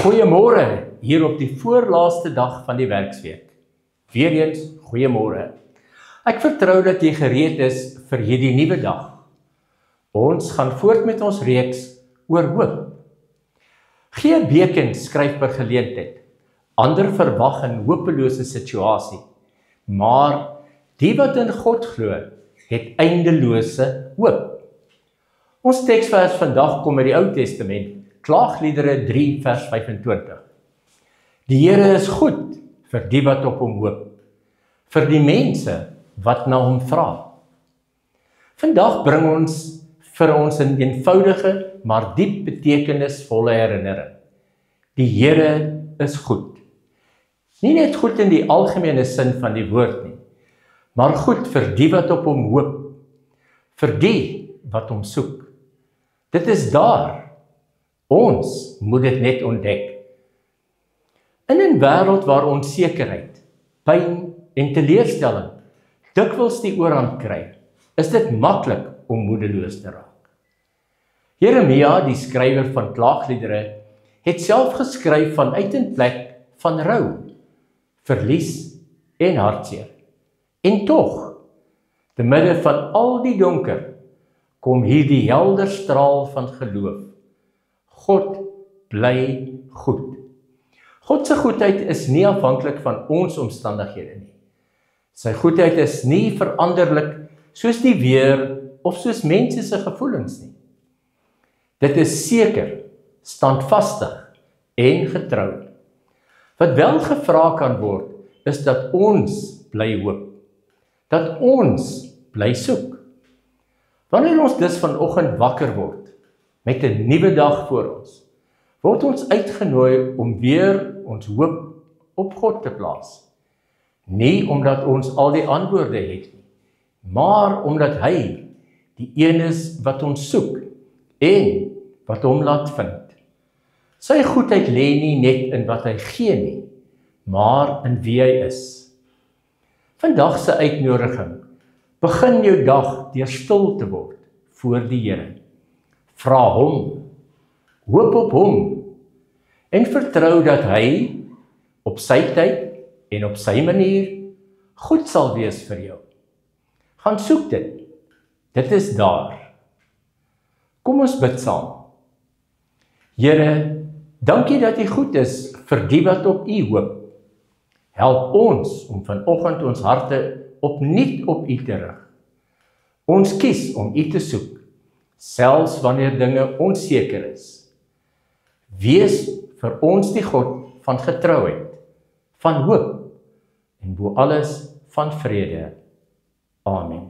Goeiemôre hier op die voorlaaste dag van die werksweek. Weereens, goeiemôre. Ek vertrou dat jy gereed is vir hierdie nuwe dag. Ons gaan voort met ons reeks oor hoop. G. Beken skryf per geleentheid, ander verwag 'n hopelose situasie, maar die wat in God glo, het eindelose hoop. Ons teksvers vandag kom uit die Ou Testament, Klaagliedere 3 vers 25. Die Here is goed vir die wat op hom hoop, vir die mense wat na hom vra. Vandag bring ons vir ons 'n eenvoudige, maar diep betekenisvolle herinnering. Die Here is goed. Nie net goed in die algemene sin van die woord nie, maar goed vir die wat op hom hoop, vir die wat hom soek. Dit is daar. Ons moet dit net ontdek. In 'n wêreld waar onsekerheid, pyn en teleurstelling dikwels die oorhand kry, is dit maklik om moedeloos te raak. Jeremia, die skrywer van Klaagliedere, het self geskryf vanuit 'n plek van rou, verlies en hartseer. En tog, te midde van al die donker, kom hier die helder straal van geloof. God bly goed. God se goedheid is nie afhanklik van ons omstandighede nie. Sy goedheid is nie veranderlik soos die weer of soos mense se gevoelens nie. Dit is seker, standvastig en getrou. Wat wel gevra kan word, is dat ons bly hoop, dat ons bly soek. Wanneer ons dus vanoggend wakker word, met 'n nuwe dag voor ons, word ons uitgenooi om weer ons hoop op God te plaas. Nie omdat ons al die antwoorde het nie, maar omdat hy die een is wat ons soek en wat hom laat vind. Sy goedheid lê nie net in wat hy gee nie, maar in wie hy is. Vandag se uitnodiging, begin jou dag deur stil te word voor die Here. Vra hom, hoop op hom en vertrou dat hy op sy tyd en op sy manier goed sal wees vir jou. Gaan soek dit. Dit is daar. Kom ons bid saam. Here, dankie dat U goed is vir die wat op U hoop. Help ons om vanoggend ons harte opnuut op U te rig. Ons kies om U te soek, selfs wanneer dinge onseker is. Wees vir ons die God van getrouheid, van hoop en bo alles van vrede. Amen.